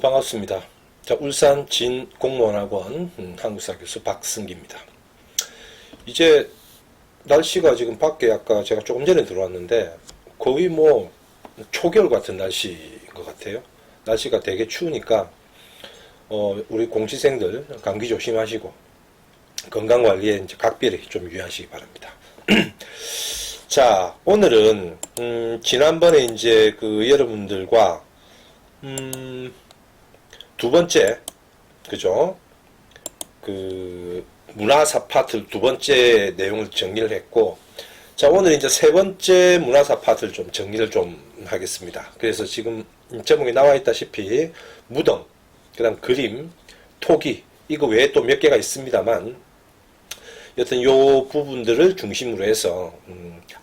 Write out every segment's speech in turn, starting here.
반갑습니다. 자, 울산 진공무원학원 한국사 교수 박승기입니다. 이제 날씨가 지금 밖에 아까 제가 조금 전에 들어왔는데 거의 뭐 초겨울 같은 날씨인 것 같아요. 날씨가 되게 추우니까 우리 공시생들 감기 조심하시고 건강관리에 이제 각별히 좀 유의하시기 바랍니다. 자, 오늘은 지난번에 이제 그 여러분들과 두 번째, 그죠? 그 문화사 파트 두 번째 내용을 정리를 했고, 자, 오늘 이제 세 번째 문화사 파트를 좀 정리를 좀 하겠습니다. 그래서 지금 제목에 나와 있다시피 무덤, 그 다음 그림, 토기, 이거 외에 또 몇 개가 있습니다만, 여튼 요 부분들을 중심으로 해서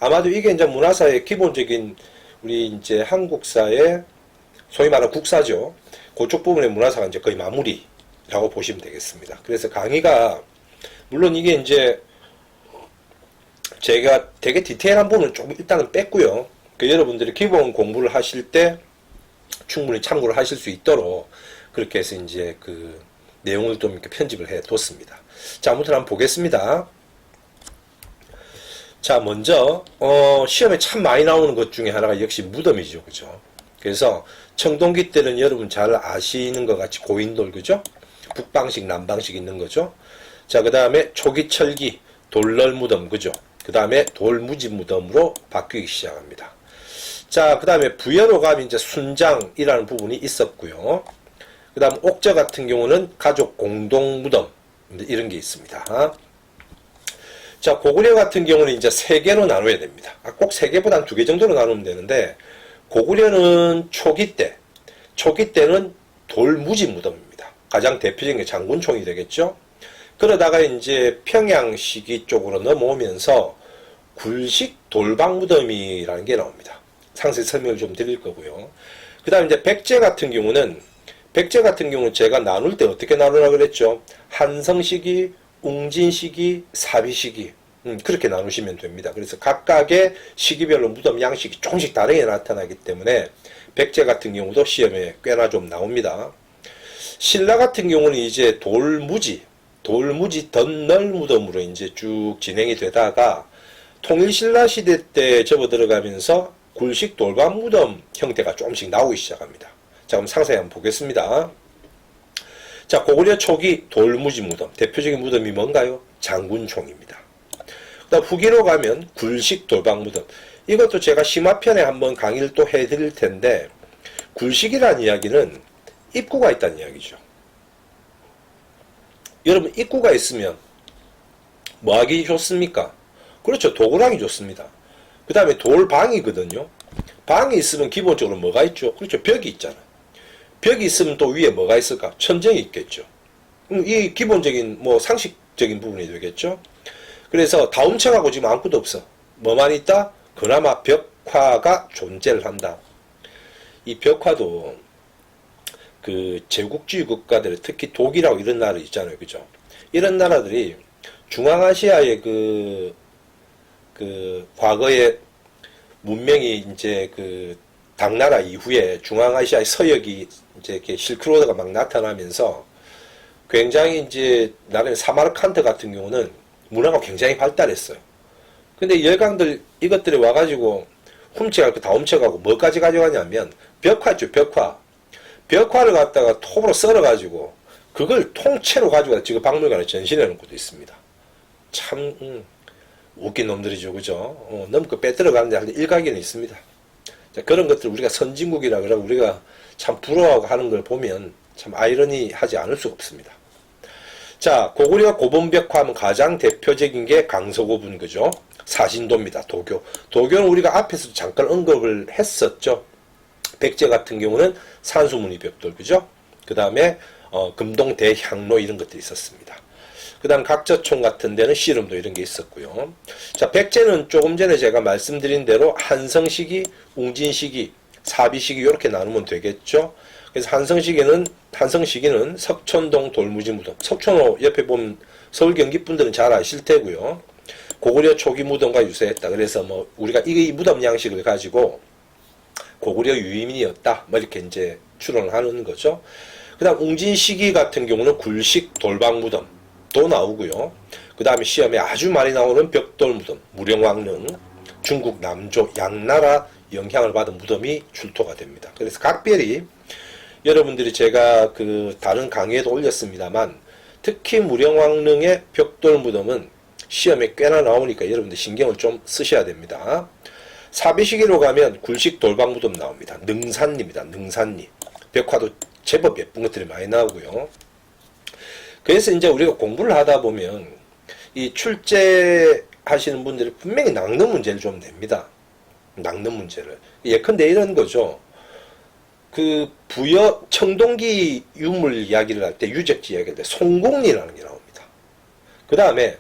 아마도 이게 이제 문화사의 기본적인 우리 이제 한국사의 소위 말하는 국사죠. 그쪽 부분의 문화사가 이제 거의 마무리라고 보시면 되겠습니다. 그래서 강의가 물론 이게 이제 제가 되게 디테일한 부분은 조금 일단은 뺐고요. 그 여러분들이 기본 공부를 하실 때 충분히 참고를 하실 수 있도록 그렇게 해서 이제 그 내용을 좀 이렇게 편집을 해 뒀습니다. 자, 아무튼 한번 보겠습니다. 자, 먼저 시험에 참 많이 나오는 것 중에 하나가 역시 무덤이죠. 그죠? 그래서 청동기 때는 여러분 잘 아시는 것 같이 고인돌, 그죠? 북방식, 남방식 있는 거죠. 자, 그 다음에 초기철기, 돌널 무덤, 그죠? 그 다음에 돌무지 무덤으로 바뀌기 시작합니다. 자, 그 다음에 부여로 가면 이제 순장이라는 부분이 있었고요. 그 다음 옥저 같은 경우는 가족 공동 무덤, 이런 게 있습니다. 자, 고구려 같은 경우는 이제 세 개로 나눠야 됩니다. 꼭 세 개보다는 두 개 정도로 나누면 되는데, 고구려는 초기 때는 돌무지 무덤입니다. 가장 대표적인 게 장군총이 되겠죠. 그러다가 이제 평양 시기 쪽으로 넘어오면서 굴식 돌방 무덤이라는 게 나옵니다. 상세히 설명을 좀 드릴 거고요. 그 다음에 이제 백제 같은 경우는 제가 나눌 때 어떻게 나누라고 그랬죠? 한성 시기, 웅진 시기, 사비 시기. 그렇게 나누시면 됩니다. 그래서 각각의 시기별로 무덤 양식이 조금씩 다르게 나타나기 때문에 백제 같은 경우도 시험에 꽤나 좀 나옵니다. 신라 같은 경우는 이제 돌무지 덧널 무덤으로 이제 쭉 진행이 되다가 통일신라 시대 때 접어 들어가면서 굴식 돌방 무덤 형태가 조금씩 나오기 시작합니다. 자, 그럼 상세히 한번 보겠습니다. 자, 고구려 초기 돌무지 무덤. 대표적인 무덤이 뭔가요? 장군총입니다. 그다음 후기로 가면 굴식 돌방 무덤. 이것도 제가 심화편에 한번 강의를 또 해드릴 텐데, 굴식이라는 이야기는 입구가 있다는 이야기죠. 여러분, 입구가 있으면 뭐 하기 좋습니까? 그렇죠. 도굴하기 좋습니다. 그 다음에 돌방이거든요. 방이 있으면 기본적으로 뭐가 있죠? 그렇죠. 벽이 있잖아요. 벽이 있으면 또 위에 뭐가 있을까? 천정이 있겠죠. 이 기본적인 뭐 상식적인 부분이 되겠죠. 그래서 다움청하고 지금 아무것도 없어. 뭐만 있다? 그나마 벽화가 존재를 한다. 이 벽화도 그 제국주의 국가들, 특히 독일하고 이런 나라 있잖아요. 그죠? 이런 나라들이 중앙아시아의 그 과거의 문명이 이제 그 당나라 이후에 중앙아시아의 서역이 이제 이렇게 실크로드가 막 나타나면서 굉장히 이제 나름의 사마르칸트 같은 경우는 문화가 굉장히 발달했어요. 근데 열강들 이것들이 와가지고 훔쳐가고 다 훔쳐가고 뭐까지 가져가냐면 벽화 있죠. 벽화를 갖다가 톱으로 썰어가지고 그걸 통째로 가지고 지금 박물관에 전시해 놓은 것도 있습니다. 참 웃긴 놈들이죠. 그죠? 넘고 빼들어가는데 한 일각에는 있습니다. 자, 그런 것들 우리가 선진국이라 그러고 우리가 참 부러워하고 하는 걸 보면 참 아이러니하지 않을 수가 없습니다. 자, 고구려 고본벽화 하면 가장 대표적인 게 강서고분, 그죠? 사신도입니다. 도교는 우리가 앞에서 잠깐 언급을 했었죠. 백제 같은 경우는 산수무늬 벽돌, 그죠? 그 다음에 금동 대향로 이런 것들이 있었습니다. 그 다음 각저총 같은 데는 씨름도 이런 게 있었고요. 자, 백제는 조금 전에 제가 말씀드린 대로 한성시기, 웅진시기, 사비시기 이렇게 나누면 되겠죠. 그래서 한성시기는 석촌동 돌무지 무덤. 석촌호 옆에 보면 서울 경기 분들은 잘 아실 테고요. 고구려 초기 무덤과 유사했다. 그래서 뭐 우리가 이 무덤 양식을 가지고 고구려 유의민이었다. 뭐 이렇게 이제 추론하는 거죠. 그 다음 웅진시기 같은 경우는 굴식 돌방무덤도 나오고요. 그 다음에 시험에 아주 많이 나오는 벽돌무덤, 무령왕릉, 중국 남조 양나라 영향을 받은 무덤이 출토가 됩니다. 그래서 각별히 여러분들이 제가 그 다른 강의에도 올렸습니다만 특히 무령왕릉의 벽돌무덤은 시험에 꽤나 나오니까 여러분들 신경을 좀 쓰셔야 됩니다. 사비시기로 가면 굴식 돌방무덤 나옵니다. 능산리입니다. 능산리. 벽화도 제법 예쁜 것들이 많이 나오고요. 그래서 이제 우리가 공부를 하다 보면 이 출제 하시는 분들이 분명히 낚는 문제를 좀 냅니다. 낚는 문제를. 예컨대 이런 거죠. 그 부여 청동기 유물 이야기를 할 때 유적지 이야기할 때 송곡리라는 게 나옵니다. 그 다음에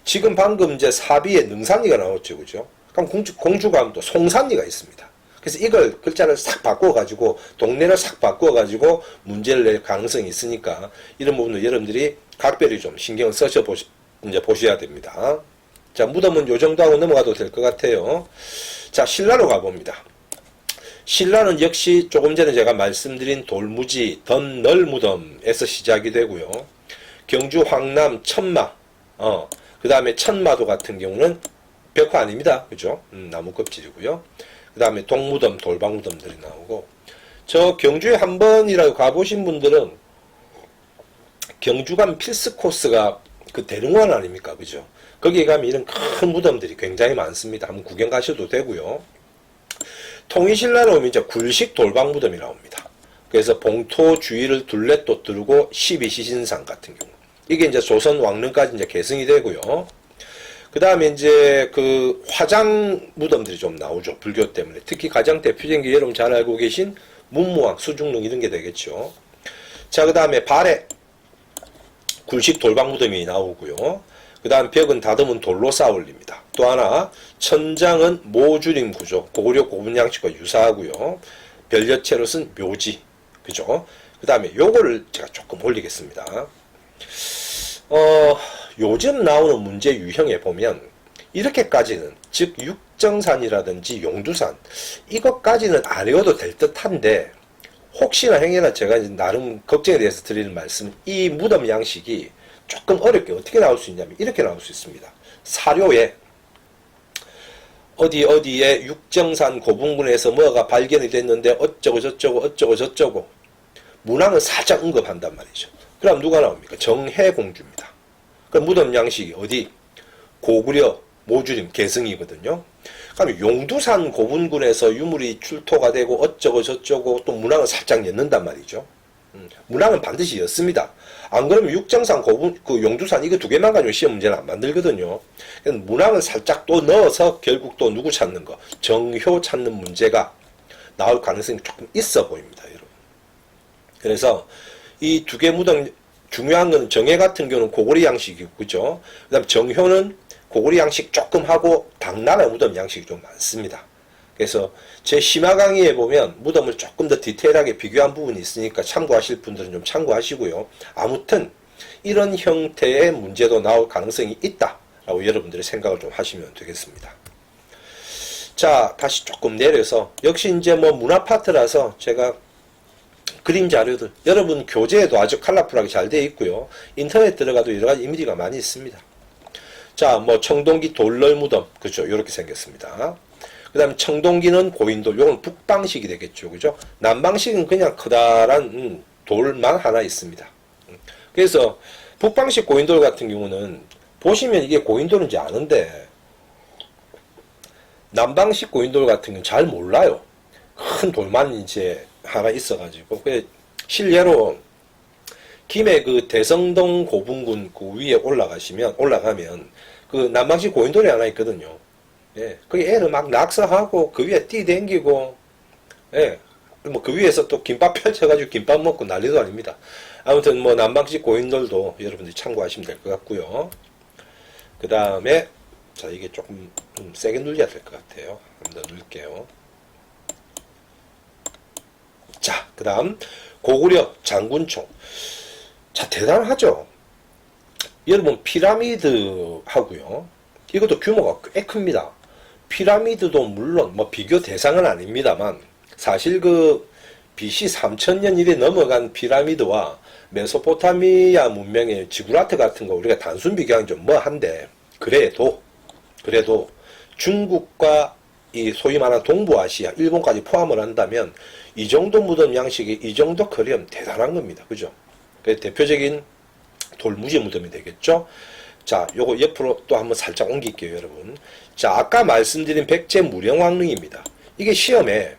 지금 방금 이제 사비에 능산리가 나왔죠, 그죠? 그럼 공주가면 또 송산리가 있습니다. 그래서 이걸 글자를 싹 바꿔가지고 동네를 싹 바꿔가지고 문제를 낼 가능성이 있으니까 이런 부분도 여러분들이 각별히 좀 신경을 써서 보셔야 됩니다. 자, 무덤은 요 정도 하고 넘어가도 될 것 같아요. 자, 신라로 가봅니다. 신라는 역시 조금 전에 제가 말씀드린 돌무지 덧널무덤에서 시작이 되고요. 경주 황남 천마, 그 다음에 천마도 같은 경우는 벽화 아닙니다. 그죠? 나무 껍질이고요. 그 다음에 동무덤, 돌방무덤들이 나오고, 저 경주에 한 번이라도 가보신 분들은 경주 가면 필수 코스가 그 대릉원 아닙니까? 그죠? 거기에 가면 이런 큰 무덤들이 굉장히 많습니다. 한번 구경 가셔도 되고요. 통일신라로 오면 이제 굴식 돌방무덤이 나옵니다. 그래서 봉토 주위를 둘레또 들고 12시신상 같은 경우. 이게 이제 조선 왕릉까지 이제 계승이 되고요. 그 다음에 이제 그 화장 무덤들이 좀 나오죠. 불교 때문에. 특히 가장 대표적인 게 여러분 잘 알고 계신 문무왕, 수중릉 이런 게 되겠죠. 자, 그 다음에 발에 굴식 돌방무덤이 나오고요. 그 다음 벽은 다듬은 돌로 쌓아 올립니다. 또 하나 천장은 모주림 구조, 고구려 고분 양식과 유사하고요. 별여체로 쓴 묘지, 그죠? 그 다음에 요거를 제가 조금 올리겠습니다. 요즘 나오는 문제 유형에 보면 이렇게까지는, 즉 육정산이라든지 용두산 이것까지는 안 외워도 될 듯한데 혹시나 행여나 제가 이제 나름 걱정에 대해서 드리는 말씀은 이 무덤 양식이 조금 어렵게 어떻게 나올 수 있냐면 이렇게 나올 수 있습니다. 사료에 어디에 육정산 고분군에서 뭐가 발견이 됐는데 어쩌고 저쩌고 문항을 살짝 언급한단 말이죠. 그럼 누가 나옵니까? 정해공주입니다. 그럼 무덤 양식이 어디? 고구려 모주림 개성이거든요. 그럼 용두산 고분군에서 유물이 출토가 되고 어쩌고 저쩌고 또 문항을 살짝 엮는단 말이죠. 문항은 반드시 였습니다. 안 그러면 육정산 그 용두산 이거 두 개만 가지고 시험 문제는 안 만들거든요. 문항을 살짝 또 넣어서 결국 또 누구 찾는 거, 정효 찾는 문제가 나올 가능성이 조금 있어 보입니다, 여러분. 그래서 이 두 개 무덤 중요한 건 정해 같은 경우는 고구려 양식이고, 그죠? 그 다음 정효는 고구려 양식 조금 하고 당나라 무덤 양식이 좀 많습니다. 그래서 제 심화 강의에 보면 무덤을 조금 더 디테일하게 비교한 부분이 있으니까 참고하실 분들은 좀 참고하시고요. 아무튼 이런 형태의 문제도 나올 가능성이 있다라고 여러분들이 생각을 좀 하시면 되겠습니다. 자, 다시 조금 내려서 역시 이제 뭐 문화 파트라서 제가 그림 자료들 여러분 교재에도 아주 컬러풀하게 잘 되어 있고요. 인터넷 들어가도 여러 가지 이미지가 많이 있습니다. 자, 뭐 청동기 돌널 무덤, 그죠? 이렇게 생겼습니다. 그 다음에 청동기는 고인돌, 요건 북방식이 되겠죠. 그죠? 남방식은 그냥 커다란 돌만 하나 있습니다. 그래서 북방식 고인돌 같은 경우는 보시면 이게 고인돌인지 아는데 남방식 고인돌 같은 경우는 잘 몰라요. 큰 돌만 이제 하나 있어가지고. 실례로 김해 그 대성동 고분군 그 위에 올라가면 그 남방식 고인돌이 하나 있거든요. 예, 거기 애를 막 낙서하고 그 위에 뛰댕기고, 예, 뭐 그 위에서 또 김밥 펼쳐가지고 김밥 먹고 난리도 아닙니다. 아무튼 뭐 남방식 고인돌도 여러분들이 참고하시면 될 것 같고요. 그 다음에 자, 이게 조금 좀 세게 눌려야 될 것 같아요. 한 번 더 누를게요. 자, 그 다음 고구려 장군총. 자, 대단하죠. 여러분 피라미드 하고요. 이것도 규모가 꽤 큽니다. 피라미드도 물론 뭐 비교 대상은 아닙니다만 사실 그 BC 3000년 이래 넘어간 피라미드와 메소포타미아 문명의 지구라트 같은 거 우리가 단순 비교하기 좀 뭐한데, 그래도 중국과 이 소위 말하는 동부아시아, 일본까지 포함을 한다면 이 정도 무덤 양식이 이 정도 커리면 대단한 겁니다. 그죠? 대표적인 돌무지 무덤이 되겠죠? 자, 요거 옆으로 또 한번 살짝 옮길게요, 여러분. 자, 아까 말씀드린 백제 무령왕릉입니다. 이게 시험에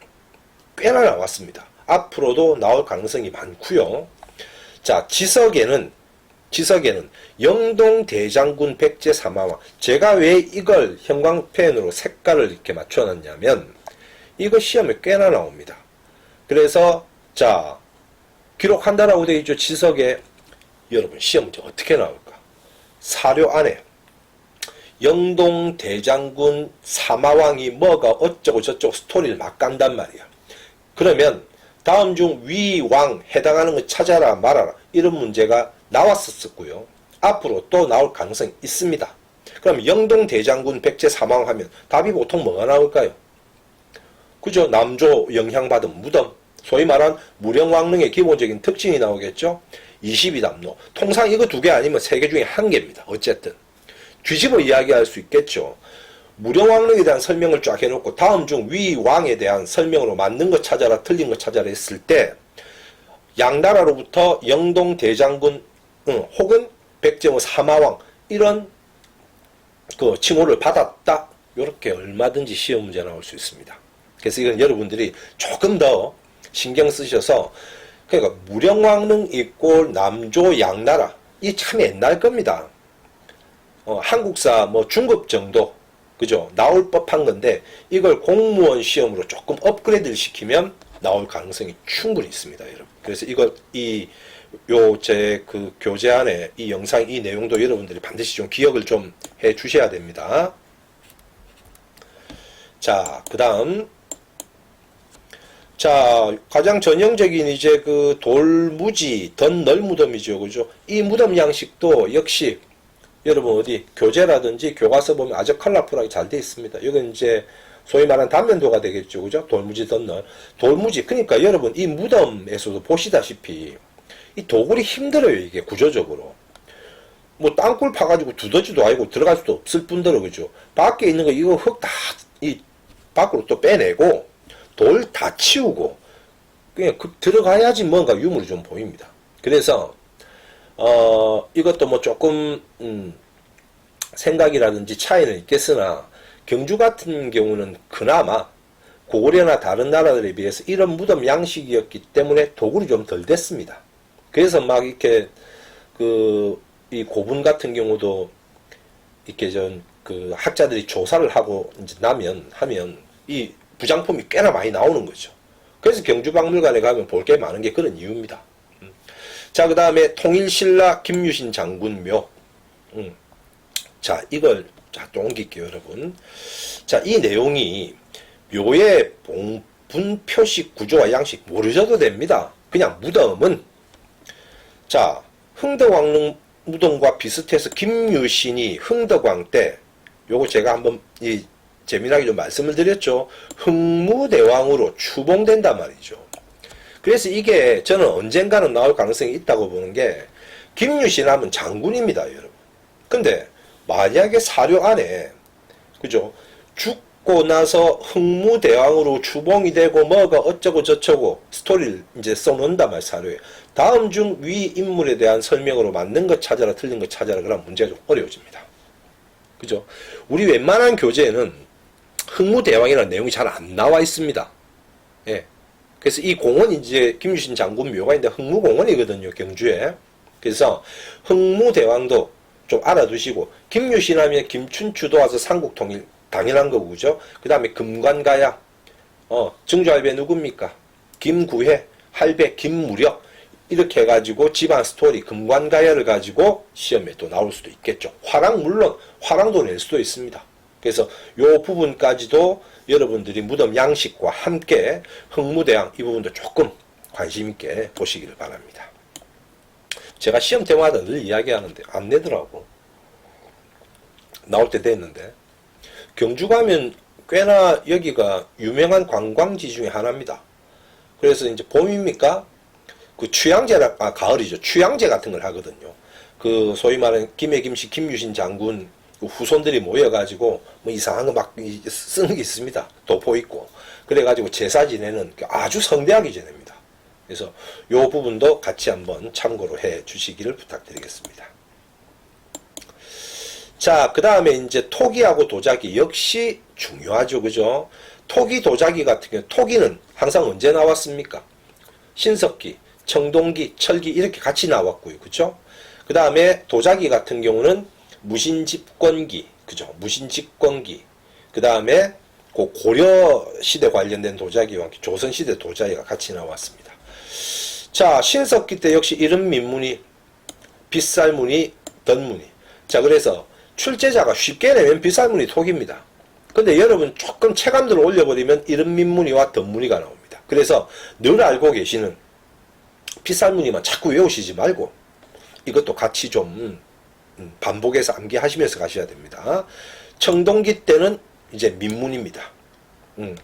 꽤나 나왔습니다. 앞으로도 나올 가능성이 많고요. 자, 지석에는 영동 대장군 백제 사마왕. 제가 왜 이걸 형광펜으로 색깔을 이렇게 맞춰놨냐면 이거 시험에 꽤나 나옵니다. 그래서 자, 기록한다라고 되어 있죠. 지석에. 여러분 시험 문제 어떻게 나올까? 사료 안에 영동 대장군 사마왕이 뭐가 어쩌고 저쩌고 스토리를 막 깐단 말이야. 그러면 다음 중 위왕 해당하는 거 찾아라 말아라 이런 문제가 나왔었고요. 앞으로 또 나올 가능성이 있습니다. 그럼 영동 대장군 백제 사마왕 하면 답이 보통 뭐가 나올까요? 그죠? 남조 영향받은 무덤, 소위 말한 무령왕릉의 기본적인 특징이 나오겠죠. 22담로. 통상 이거 두 개 아니면 세 개 중에 한 개입니다. 어쨌든 뒤집어 이야기할 수 있겠죠. 무령왕릉에 대한 설명을 쫙 해놓고 다음 중 위왕에 대한 설명으로 맞는 거 찾아라 틀린 거 찾아라 했을 때 양나라로부터 영동 대장군 혹은 백제뭐 사마왕 이런 그 칭호를 받았다. 이렇게 얼마든지 시험 문제 나올 수 있습니다. 그래서 이건 여러분들이 조금 더 신경 쓰셔서, 그러니까 무령왕릉 있고 남조 양나라 이 참 옛날 겁니다. 한국사 뭐 중급 정도 그죠? 나올 법한 건데 이걸 공무원 시험으로 조금 업그레이드를 시키면 나올 가능성이 충분히 있습니다, 여러분. 그래서 이걸 제 그 교재 안에 이 영상 이 내용도 여러분들이 반드시 좀 기억을 좀 해 주셔야 됩니다. 자, 그다음 자, 가장 전형적인 이제 그 돌무지 덧널 무덤이죠, 그죠? 이 무덤 양식도 역시 여러분 어디 교재라든지 교과서 보면 아주 컬러풀하게 잘 되어 있습니다. 이건 이제 소위 말하는 단면도가 되겠죠, 그죠? 돌무지 덧널. 돌무지. 그러니까 여러분 이 무덤에서도 보시다시피 이 도굴이 힘들어요, 이게 구조적으로. 뭐 땅굴 파가지고 두더지도 아니고 들어갈 수도 없을 뿐더러, 그죠? 밖에 있는 거 이거 흙 다 이 밖으로 또 빼내고 돌 다 치우고 그냥 들어가야지 뭔가 유물이 좀 보입니다. 그래서 이것도 뭐 조금 생각이라든지 차이는 있겠으나 경주 같은 경우는 그나마 고구려나 다른 나라들에 비해서 이런 무덤 양식이었기 때문에 도굴이 좀 덜 됐습니다. 그래서 막 이렇게 이 고분 같은 경우도 이렇게 그 학자들이 조사를 하고 이제 하면 이 부장품이 꽤나 많이 나오는 거죠. 그래서 경주박물관에 가면 볼 게 많은 게 그런 이유입니다. 자, 그 다음에 통일신라 김유신 장군묘. 자, 이걸 또 옮길게요, 여러분. 자, 이 내용이 묘의 봉분 표식 구조와 양식 모르셔도 됩니다. 그냥 무덤은 자, 흥덕왕릉 무덤과 비슷해서 김유신이 흥덕왕 때 요거 제가 한번 재미나게 좀 말씀을 드렸죠. 흥무대왕으로 추봉된단 말이죠. 그래서 이게 저는 언젠가는 나올 가능성이 있다고 보는 게 김유신 하면 장군입니다, 여러분. 근데 만약에 사료 안에 그죠? 죽고 나서 흥무대왕으로 추봉이 되고 뭐가 어쩌고 저쩌고 스토리를 이제 써놓는단 말이에요, 사료에. 다음 중 위 인물에 대한 설명으로 맞는 것 찾아라 틀린 것 찾아라 그러면 문제가 좀 어려워집니다. 그죠? 우리 웬만한 교재에는 흥무대왕이라는 내용이 잘 안 나와 있습니다. 예. 그래서 이 공원이 이제 김유신 장군 묘가 있는데 흥무공원이거든요, 경주에. 그래서 흥무대왕도 좀 알아두시고, 김유신 하면 김춘추도 와서 삼국통일 당연한 거고, 그죠? 그 다음에 금관가야, 증조할배 누굽니까? 김구해, 할배 김무력, 이렇게 해가지고 집안 스토리, 금관가야를 가지고 시험에 또 나올 수도 있겠죠. 화랑, 물론 화랑도 낼 수도 있습니다. 그래서 요 부분까지도 여러분들이 무덤 양식과 함께 흥무대왕 이 부분도 조금 관심 있게 보시기를 바랍니다. 제가 시험 때마다 늘 이야기하는데 안 내더라고. 나올 때 됐는데. 경주 가면 꽤나 여기가 유명한 관광지 중에 하나입니다. 그래서 이제 봄입니까? 그 취향제라, 가을이죠. 취향제 같은 걸 하거든요. 그 소위 말하는 김해김씨 김유신 장군 그 후손들이 모여가지고 뭐 이상한 거 막 쓰는 게 있습니다. 도포 있고. 그래가지고 제사 지내는 아주 성대하게 지냅니다. 그래서 요 부분도 같이 한번 참고로 해 주시기를 부탁드리겠습니다. 자, 그 다음에 이제 토기하고 도자기 역시 중요하죠. 그죠? 토기, 도자기 같은 경우, 토기는 항상 언제 나왔습니까? 신석기, 청동기, 철기 이렇게 같이 나왔고요. 그죠? 그 다음에 도자기 같은 경우는 무신집권기, 그죠? 무신집권기. 그 다음에 그 고려 시대 관련된 도자기와 조선 시대 도자기가 같이 나왔습니다. 자, 신석기 때 역시 이런 민문이 빗살무늬, 덧무늬. 자, 그래서 출제자가 쉽게 내면 빗살무늬 토기입니다. 근데 여러분 조금 체감도를 올려버리면 이런 민무늬와 덧무늬가 나옵니다. 그래서 늘 알고 계시는 빗살무늬만 자꾸 외우시지 말고 이것도 같이 좀 반복해서 암기하시면서 가셔야 됩니다. 청동기 때는 이제 민문입니다.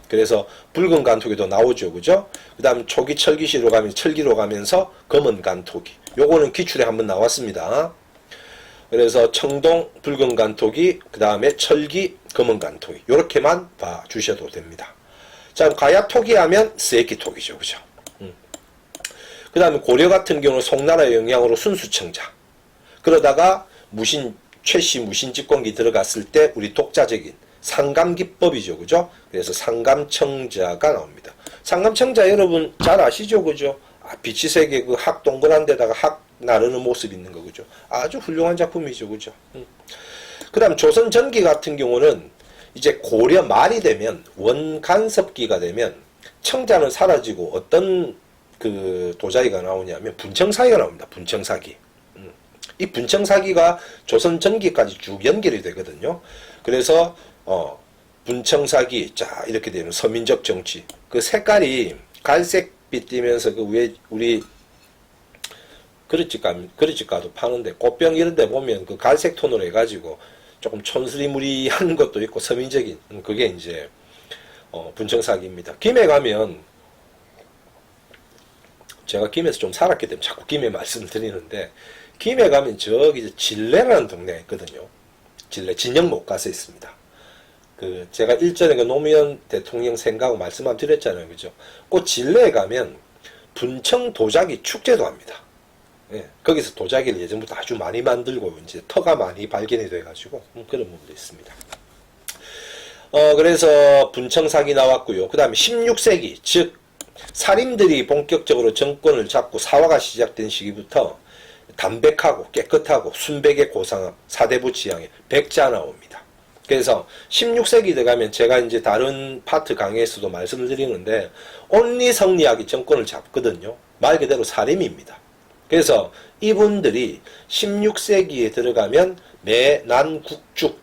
그래서 붉은 간토기도 나오죠. 그죠? 그 다음 초기 철기시로 가면 철기로 가면서 검은 간토기. 요거는 기출에 한번 나왔습니다. 그래서 청동, 붉은 간토기, 그 다음에 철기, 검은 간토기. 요렇게만 봐주셔도 됩니다. 자, 가야토기 하면 세기토기죠. 그죠? 그 다음에 고려 같은 경우는 송나라의 영향으로 순수청자. 그러다가 최씨 무신집권기 들어갔을 때 우리 독자적인 상감기법이죠. 그죠? 그래서 상감청자가 나옵니다. 상감청자 여러분 잘 아시죠? 그죠? 비치색의 그 학 동그란 데다가 학 나르는 모습 있는 거. 그죠? 아주 훌륭한 작품이죠. 그죠? 그 다음 조선 전기 같은 경우는 이제 고려 말이 되면 원간섭기가 되면 청자는 사라지고 어떤 그 도자기가 나오냐면 분청사기가 나옵니다. 분청사기. 이 분청사기가 조선 전기까지 쭉 연결이 되거든요. 그래서 분청사기 자 이렇게 되면 서민적 정치 그 색깔이 갈색빛 띠면서 그 위에 우리 그릇집 가도 파는데 꽃병 이런 데 보면 그 갈색 톤으로 해가지고 조금 촌스리무리한 것도 있고 서민적인 그게 이제 분청사기입니다. 김해 가면 제가 김해에서 좀 살았기 때문에 자꾸 김해 말씀을 드리는데 김해 가면 저기 진례라는 동네가 있거든요. 진례 진영목 가서 있습니다. 그 제가 일전에 그 노무현 대통령 생각하고 말씀 한번 드렸잖아요. 그죠? 그 진례에 가면 분청 도자기 축제도 합니다. 예, 거기서 도자기를 예전부터 아주 많이 만들고 이제 터가 많이 발견이 돼가지고 그런 부분도 있습니다. 그래서 분청사기 나왔고요. 그 다음에 16세기 즉 사림들이 본격적으로 정권을 잡고 사화가 시작된 시기부터 담백하고 깨끗하고 순백의 고상함, 사대부 지향의 백자 나옵니다. 그래서 16세기 들어가면 제가 이제 다른 파트 강의에서도 말씀을 드리는데 온리성리학이 정권을 잡거든요. 말 그대로 사림입니다. 그래서 이분들이 16세기에 들어가면 매난국죽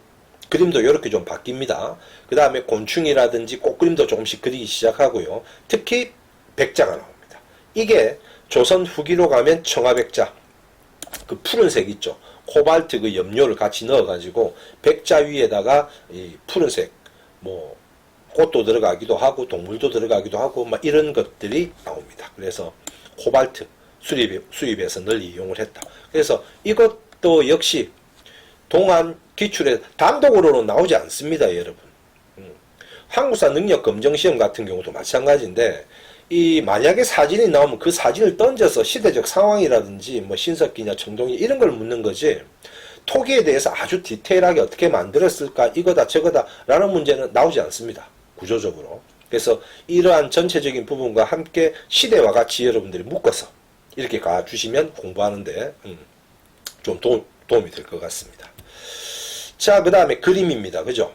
그림도 이렇게 좀 바뀝니다. 그 다음에 곤충이라든지 꽃그림도 조금씩 그리기 시작하고요. 특히 백자가 나옵니다. 이게 조선 후기로 가면 청아백자 그 푸른색 있죠. 코발트 그 염료를 같이 넣어가지고 백자 위에다가 이 푸른색 뭐 꽃도 들어가기도 하고 동물도 들어가기도 하고 막 이런 것들이 나옵니다. 그래서 코발트 수입해서 널리 이용을 했다. 그래서 이것도 역시 동안 기출에 단독으로는 나오지 않습니다, 여러분. 한국사 능력 검정 시험 같은 경우도 마찬가지인데 이 만약에 사진이 나오면 그 사진을 던져서 시대적 상황이라든지 뭐 신석기냐 청동기 이런 걸 묻는 거지 토기에 대해서 아주 디테일하게 어떻게 만들었을까 이거다 저거다 라는 문제는 나오지 않습니다. 구조적으로. 그래서 이러한 전체적인 부분과 함께 시대와 같이 여러분들이 묶어서 이렇게 가주시면 공부하는데 좀 도움이 될 것 같습니다. 자, 그 다음에 그림입니다. 그죠?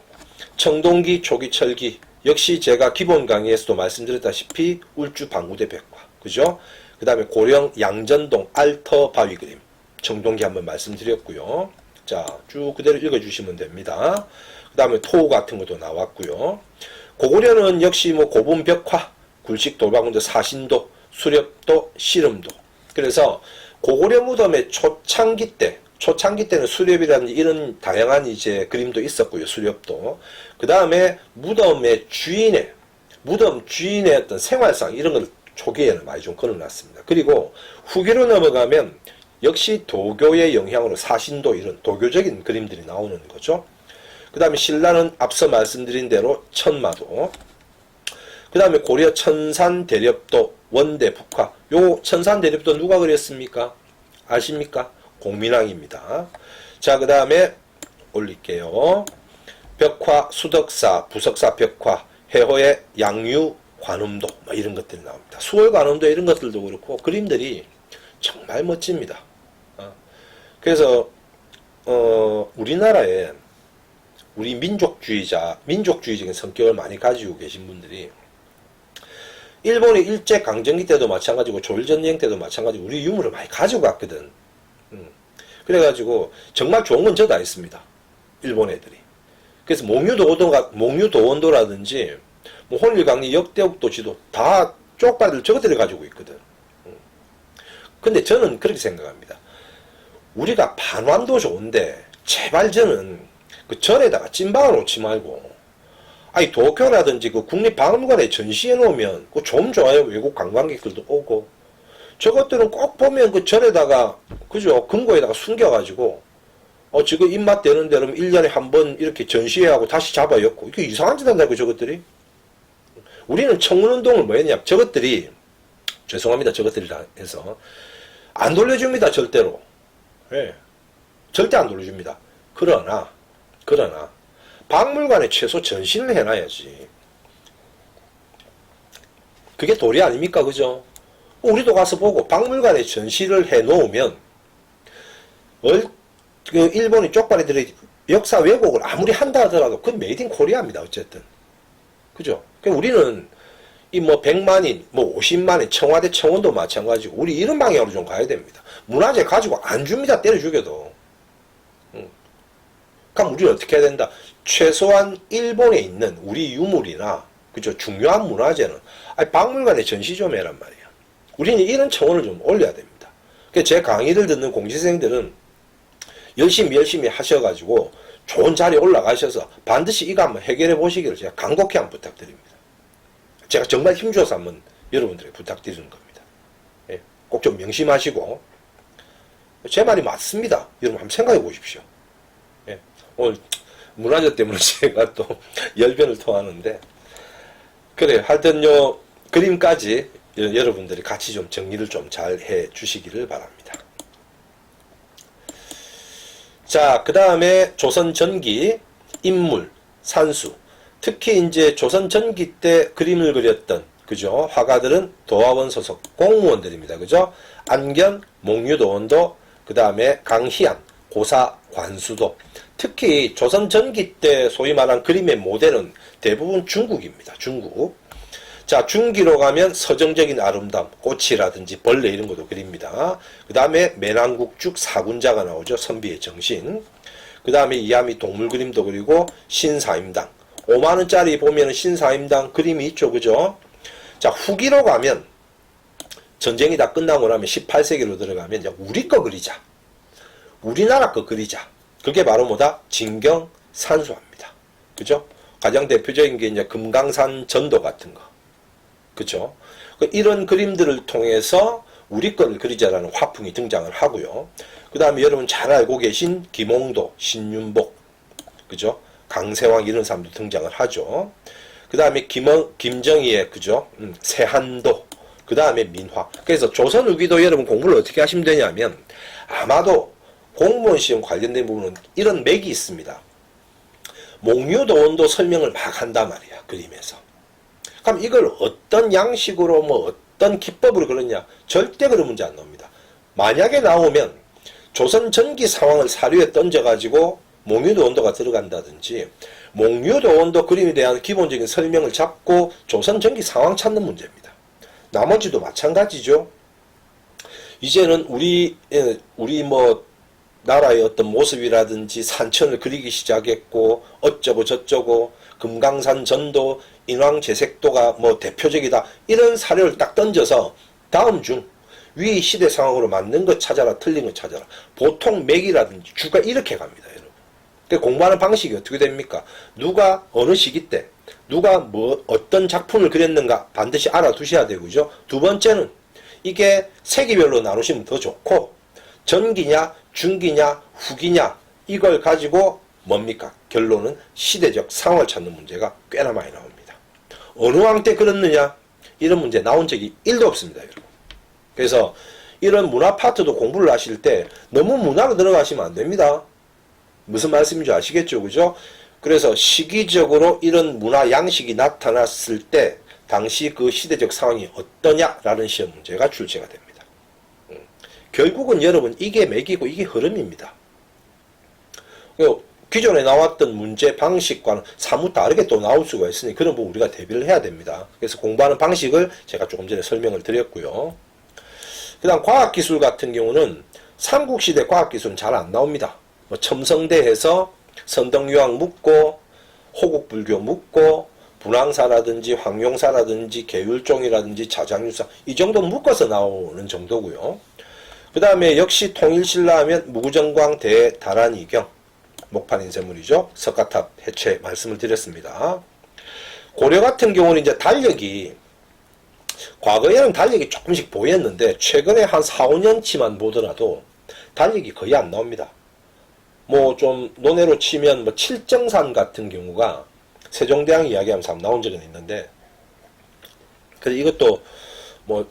청동기, 초기, 철기 역시 제가 기본 강의에서도 말씀드렸다시피 울주 방구대 백화 그죠? 그 다음에 고령 양전동 알터 바위 그림 청동기 한번 말씀드렸고요. 자, 쭉 그대로 읽어주시면 됩니다. 그 다음에 토 같은 것도 나왔고요. 고구려는 역시 뭐 고분 벽화, 굴식 돌방군도 사신도, 수렵도, 씨름도. 그래서 고구려 무덤의 초창기 때는 수렵이라든지 이런 다양한 이제 그림도 있었고요. 수렵도. 그 다음에 무덤 주인의 어떤 생활상 이런 걸 초기에는 많이 좀 그려놨습니다. 그리고 후기로 넘어가면 역시 도교의 영향으로 사신도 이런 도교적인 그림들이 나오는 거죠. 그 다음에 신라는 앞서 말씀드린 대로 천마도, 그 다음에 고려 천산대렵도, 원대, 북화. 요 천산대렵도 누가 그렸습니까? 아십니까? 공민왕입니다. 자, 그 다음에 올릴게요. 벽화, 수덕사, 부석사 벽화, 해호의 양유, 관음도, 뭐 이런 것들이 나옵니다. 수월 관음도 이런 것들도 그렇고 그림들이 정말 멋집니다. 그래서 우리나라에 우리 민족주의적인 성격을 많이 가지고 계신 분들이 일본이 일제강점기 때도 마찬가지고 조일전쟁 때도 마찬가지고 우리 유물을 많이 가지고 갔거든. 그래가지고 정말 좋은 건 저다 했습니다. 일본 애들이. 그래서 몽유도원도라든지 뭐 혼일강리 역대국도 지도 다 쪽발을 저것들을 가지고 있거든. 근데 저는 그렇게 생각합니다. 우리가 반환도 좋은데 제발 저는 그 절에다가 찐방을 놓지 말고 아니 도쿄라든지 그 국립박물관에 전시해 놓으면 그 좀 좋아요. 외국 관광객들도 오고 저것들은 꼭 보면 그 절에다가 그죠 금고에다가 숨겨가지고 지금 입맛 되는 대로 1년에 한 번 이렇게 전시회하고 다시 잡아 엮고 이게 이상한 짓 한다고 저것들이. 우리는 청운운동을 뭐 했냐 저것들이 죄송합니다 저것들이라 해서 안 돌려줍니다 절대로. 예, 절대 안 돌려줍니다. 그러나 박물관에 최소 전시를 해놔야지. 그게 도리 아닙니까 그죠? 우리도 가서 보고 박물관에 전시를 해놓으면 그 일본이 쪽발이들이 역사 왜곡을 아무리 한다 하더라도 그건 메이드 인 코리아입니다 어쨌든. 그죠? 그러니까 우리는 이 뭐 100만인, 뭐 50만인, 청와대 청원도 마찬가지고 우리 이런 방향으로 좀 가야 됩니다. 문화재 가지고 안 줍니다. 때려 죽여도. 그럼 우리는 어떻게 해야 된다? 최소한 일본에 있는 우리 유물이나 그죠 중요한 문화재는 박물관에 전시 좀 해란 말이야. 우리는 이런 청원을 좀 올려야 됩니다. 그래서 제 강의를 듣는 공시생들은 열심히 하셔가지고 좋은 자리에 올라가셔서 반드시 이거 한번 해결해 보시기를 제가 간곡히 한번 부탁드립니다. 제가 정말 힘줘서 한번 여러분들에게 부탁드리는 겁니다. 예, 꼭 좀 명심하시고 제 말이 맞습니다. 여러분 한번 생각해 보십시오. 예, 오늘 문화재 때문에 제가 또 열변을 토하는데 그래 하여튼 요 그림까지 여러분들이 같이 좀 정리를 좀 잘 해 주시기를 바랍니다. 자, 그 다음에 조선 전기, 인물, 산수. 특히 이제 조선 전기 때 그림을 그렸던, 그죠? 화가들은 도화원 소속 공무원들입니다. 그죠? 안견, 몽유도원도, 그 다음에 강희안, 고사, 관수도. 특히 조선 전기 때 소위 말한 그림의 모델은 대부분 중국입니다. 중국. 자, 중기로 가면 서정적인 아름다움, 꽃이라든지 벌레 이런 것도 그립니다. 그 다음에 매난국죽 사군자가 나오죠. 선비의 정신. 그 다음에 이하미 동물 그림도 그리고 신사임당. 5만원짜리 보면 신사임당 그림이 있죠. 그죠? 자, 후기로 가면 전쟁이 다 끝나고 나면 18세기로 들어가면 이제 우리 거 그리자. 우리나라 거 그리자. 그게 바로 뭐다? 진경 산수합니다. 그죠? 가장 대표적인 게 이제 금강산 전도 같은 거. 그죠? 이런 그림들을 통해서 우리 거를 그리자라는 화풍이 등장을 하고요. 그 다음에 여러분 잘 알고 계신 김홍도, 신윤복, 그죠? 강세왕 이런 사람도 등장을 하죠. 그 다음에 김정희의 그죠? 세한도, 그 다음에 민화. 그래서 조선 후기도 여러분 공부를 어떻게 하시면 되냐면 아마도 공무원 시험 관련된 부분은 이런 맥이 있습니다. 몽유도원도 설명을 막 한단 말이야 그림에서. 그럼 이걸 어떤 양식으로 뭐 어떤 기법으로 그러냐 절대 그런 문제 안 나옵니다. 만약에 나오면 조선 전기 상황을 사료에 던져가지고 몽유도원도가 들어간다든지 몽유도원도 그림에 대한 기본적인 설명을 잡고 조선 전기 상황 찾는 문제입니다. 나머지도 마찬가지죠. 이제는 우리 뭐 나라의 어떤 모습이라든지 산천을 그리기 시작했고 어쩌고 저쩌고 금강산 전도 인왕제색도가 뭐 대표적이다 이런 사료를 딱 던져서 다음 중 위 시대 상황으로 맞는 것 찾아라 틀린 것 찾아라 보통 맥이라든지 주가 이렇게 갑니다 여러분. 그러니까 공부하는 방식이 어떻게 됩니까? 누가 어느 시기 때 누가 뭐 어떤 작품을 그렸는가 반드시 알아두셔야 되고요. 두 번째는 이게 세기별로 나누시면 더 좋고 전기냐 중기냐 후기냐 이걸 가지고 뭡니까? 결론은 시대적 상황을 찾는 문제가 꽤나 많이 나옵니다. 어느 왕 때 그렸느냐? 이런 문제 나온 적이 1도 없습니다, 여러분. 그래서 이런 문화 파트도 공부를 하실 때 너무 문화로 들어가시면 안 됩니다. 무슨 말씀인지 아시겠죠? 그죠? 그래서 시기적으로 이런 문화 양식이 나타났을 때 당시 그 시대적 상황이 어떠냐라는 시험 문제가 출제가 됩니다. 결국은 여러분 이게 맥이고 이게 흐름입니다. 기존에 나왔던 문제 방식과는 사뭇 다르게 또 나올 수가 있으니 그런 부분 우리가 대비를 해야 됩니다. 그래서 공부하는 방식을 제가 조금 전에 설명을 드렸고요. 그 다음 과학기술 같은 경우는 삼국시대 과학기술은 잘 안 나옵니다. 뭐 첨성대에서 선덕유황 묻고 호국불교 묻고 분황사라든지 황룡사라든지 계율종이라든지 자장유사 이 정도 묶어서 나오는 정도고요. 그 다음에 역시 통일신라 하면 무구정광 대다란이경 목판 인쇄물이죠. 석가탑 해체 말씀을 드렸습니다. 고려 같은 경우는 이제 달력이 과거에는 달력이 조금씩 보였는데 최근에 한 4, 5년치만 보더라도 달력이 거의 안 나옵니다. 뭐 좀 논외로 치면 뭐 칠정산 같은 경우가 세종대왕 이야기하면서 나온 적은 있는데 그래서 이것도 뭐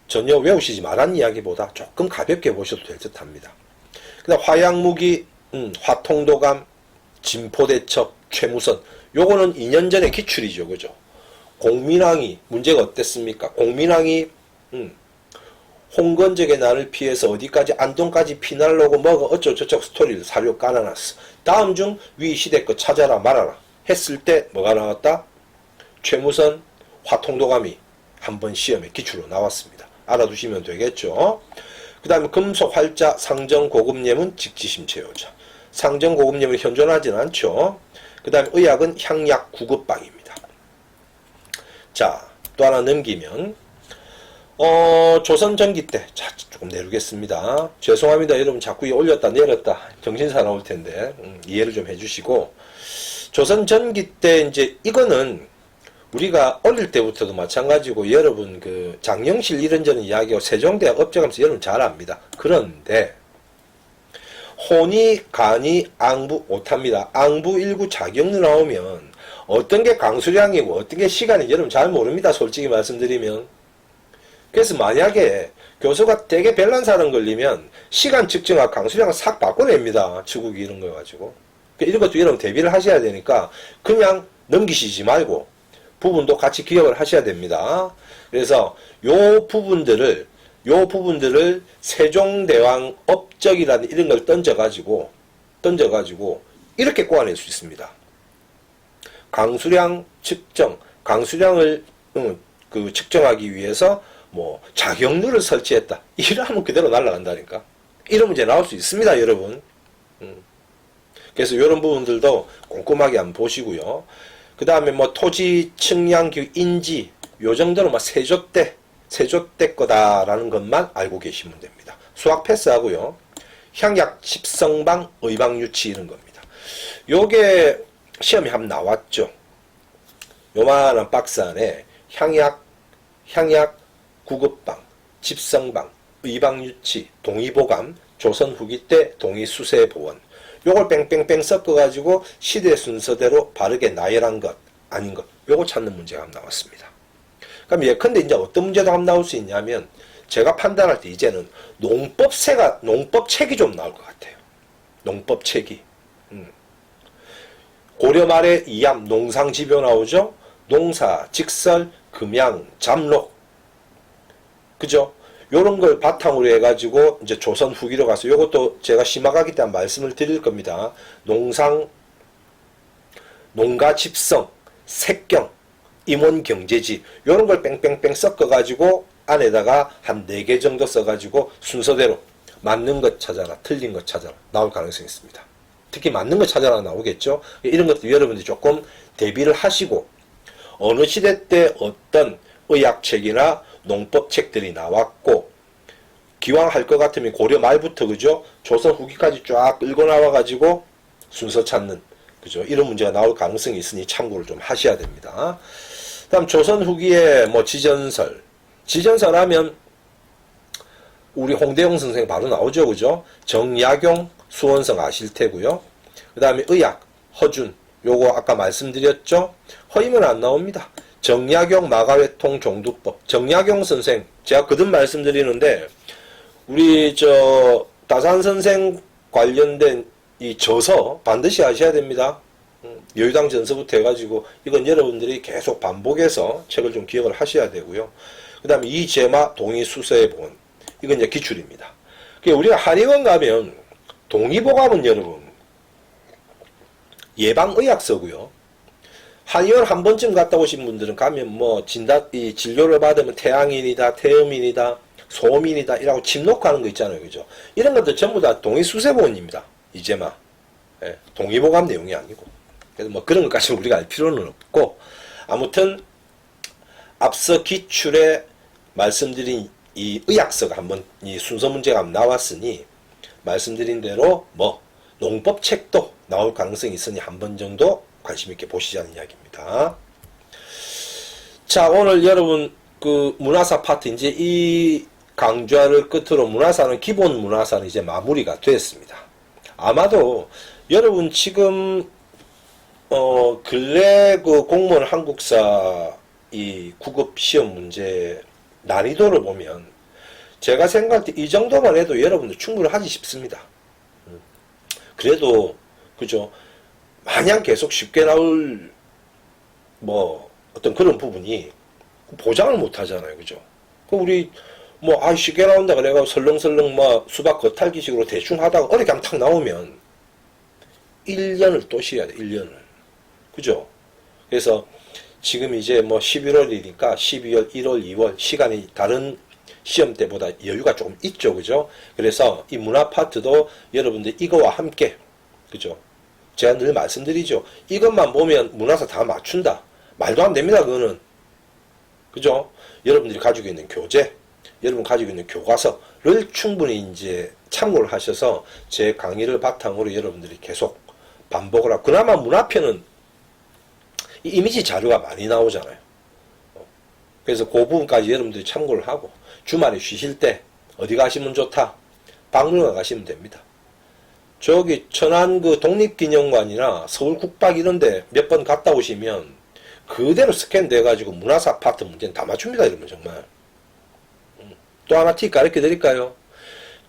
전혀 외우시지 말한 이야기보다 조금 가볍게 보셔도 될 듯 합니다. 그다음 화양무기, 화통도감, 진포대첩, 최무선 요거는 2년 전에 기출이죠. 그죠? 공민왕이 문제가 어땠습니까? 공민왕이 홍건적의 난을 피해서 어디까지 안동까지 피날르고 뭐가 어쩌고저쩌고 스토리를 사료 깔아놨어. 다음 중 위 시대 거 찾아라 말아라 했을 때 뭐가 나왔다? 최무선, 화통도감이 한번 시험에 기출로 나왔습니다. 알아두시면 되겠죠. 그 다음에 금속, 활자, 상정, 고급예문, 직지심체효자. 상정, 고급예문이 현존하지는 않죠. 그 다음에 의학은 향약, 구급방입니다. 자, 또 하나 넘기면 조선 전기 때, 자, 조금 내리겠습니다. 죄송합니다. 여러분 자꾸 올렸다 내렸다 정신사 나올 텐데, 이해를 좀 해주시고, 조선 전기 때 이제 이거는 우리가 어릴 때부터도 마찬가지고 여러분 그 장영실 이런저런 이야기하고 세종대학 업적하면서 여러분 잘 압니다. 그런데, 혼이, 간이, 앙부, 오탑니다. 앙부 일구 자경로 나오면 어떤 게 강수량이고 어떤 게 시간이 여러분 잘 모릅니다. 솔직히 말씀드리면. 그래서 만약에 교수가 되게 밸런스하는 걸리면 시간 측정하고 강수량을 싹 바꿔냅니다. 치국이 이런 거 가지고. 이런 것도 여러분 대비를 하셔야 되니까 그냥 넘기시지 말고 부분도 같이 기억을 하셔야 됩니다. 그래서 요 부분들을 세종대왕 업적이라는 이런 걸 던져가지고 이렇게 꼬아낼 수 있습니다. 강수량 측정, 강수량을 측정하기 위해서 뭐 자경루를 설치했다. 이러면 그대로 날아간다니까. 이런 문제 나올 수 있습니다, 여러분. 그래서 이런 부분들도 꼼꼼하게 한번 보시고요. 그 다음에 뭐 토지, 측량기, 인지 요 정도는 막 세조 때 거다라는 것만 알고 계시면 됩니다. 수학 패스하고요. 향약, 집성방, 의방유치 이런 겁니다. 요게 시험에 한번 나왔죠. 요만한 박스 안에 향약, 구급방, 집성방, 의방유치, 동의보감, 조선 후기 때 동의수세보원 요걸 뺑뺑뺑 섞어가지고 시대 순서대로 바르게 나열한 것, 아닌 것 요거 찾는 문제가 한번 나왔습니다. 그럼 예컨대 이제 어떤 문제도 한번 나올 수 있냐면 제가 판단할 때 이제는 농법책이 좀 나올 것 같아요. 농법책이. 고려 말에 이암, 농상지표 나오죠? 농사, 직설, 금양, 잠록. 그죠? 요런 걸 바탕으로 해가지고 이제 조선 후기로 가서 요것도 제가 심화가기 때 말씀을 드릴 겁니다. 농가 집성, 색경, 임원경제지 요런 걸 뺑뺑뺑 섞어가지고 안에다가 한 4개 정도 써가지고 순서대로 맞는 것 찾아라, 틀린 것 찾아라 나올 가능성이 있습니다. 특히 맞는 것 찾아라 나오겠죠. 이런 것도 여러분들이 조금 대비를 하시고 어느 시대 때 어떤 의학책이나 농법책들이 나왔고 기왕 할 것 같으면 고려 말부터 그죠? 조선 후기까지 쫙 끌고 나와가지고 순서 찾는 그죠? 이런 문제가 나올 가능성이 있으니 참고를 좀 하셔야 됩니다. 다음 조선 후기에 뭐 지전설 하면 우리 홍대용 선생 바로 나오죠, 그죠? 정약용, 수원성 아실 테고요. 그 다음에 의학, 허준, 요거 아까 말씀드렸죠? 허임은 안 나옵니다. 정약용 마가회통 종두법. 정약용 선생, 제가 거듭 말씀드리는데, 우리 다산 선생 관련된 이 저서 반드시 아셔야 됩니다. 여유당 전서부터 해가지고, 이건 여러분들이 계속 반복해서 책을 좀 기억을 하셔야 되고요. 그 다음에 이재마 동의수서의본. 이건 이제 기출입니다. 우리가 한의원 가면, 동의보감은 여러분, 예방의학서고요. 한의원 한 번쯤 갔다 오신 분들은 가면 뭐 이 진료를 받으면 태양인이다, 태음인이다, 소음인이다 이라고 침 놓고 하는 거 있잖아요, 그죠? 이런 것들 전부 다 동의수세본입니다. 이제만 동의보감 내용이 아니고. 그래서 뭐 그런 것까지 우리가 알 필요는 없고, 아무튼 앞서 기출에 말씀드린 이 의학서가 한번 이 순서 문제가 나왔으니 말씀드린 대로 뭐 농법책도 나올 가능성이 있으니 한 번 정도 관심 있게 보시자는 이야기입니다. 자, 오늘 여러분 그 문화사 파트 이제 이 강좌를 끝으로 문화사는 기본 문화사는 이제 마무리가 됐습니다. 아마도 여러분 지금 근래 그 공무원 한국사 이 구급 시험 문제 난이도를 보면 제가 생각할 때 이 정도만 해도 여러분들 충분하지 싶습니다. 그래도 그죠? 마냥 계속 쉽게 나올 뭐 어떤 그런 부분이 보장을 못 하잖아요, 그죠? 그 우리 뭐 쉽게 나온다 그래가 설렁설렁 뭐 수박 겉핥기식으로 대충 하다가 어디 그냥 탁 나오면 1년을 또 쉬어야 돼, 1년을. 그죠? 그래서 지금 이제 뭐 11월이니까 12월, 1월, 2월 시간이 다른 시험 때보다 여유가 조금 있죠, 그죠? 그래서 이 문화 파트도 여러분들 이거와 함께, 그죠? 제가 늘 말씀드리죠. 이것만 보면 문화사 다 맞춘다. 말도 안 됩니다, 그거는. 그죠? 여러분들이 가지고 있는 교재, 여러분 가지고 있는 교과서를 충분히 이제 참고를 하셔서 제 강의를 바탕으로 여러분들이 계속 반복을 하고, 그나마 문화편은 이 이미지 자료가 많이 나오잖아요. 그래서 그 부분까지 여러분들이 참고를 하고, 주말에 쉬실 때 어디 가시면 좋다? 박물관 가시면 됩니다. 저기 천안 그 독립기념관이나 서울 국박 이런데 몇 번 갔다 오시면 그대로 스캔돼 가지고 문화사 파트 문제는 다 맞춥니다, 이러면 정말. 또 하나 팁 가르쳐 드릴까요?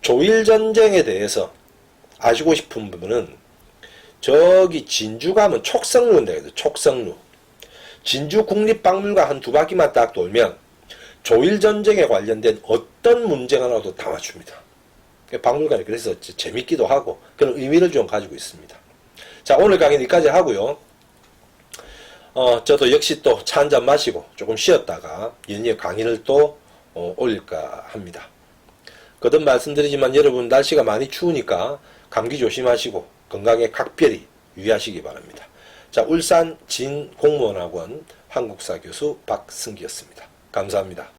조일전쟁에 대해서 아시고 싶은 부분은 저기 진주 가면 촉성루인데, 촉성루. 진주 국립박물관 한 2바퀴만 딱 돌면 조일전쟁에 관련된 어떤 문제가 나와도 다 맞춥니다. 박물관이 그래서 재밌기도 하고 그런 의미를 좀 가지고 있습니다. 자, 오늘 강의는 여기까지 하고요. 저도 역시 또 차 한잔 마시고 조금 쉬었다가 연이어 강의를 또 올릴까 합니다. 거듭 말씀드리지만 여러분 날씨가 많이 추우니까 감기 조심하시고 건강에 각별히 유의하시기 바랍니다. 자, 울산 진공무원학원 한국사 교수 박승기였습니다. 감사합니다.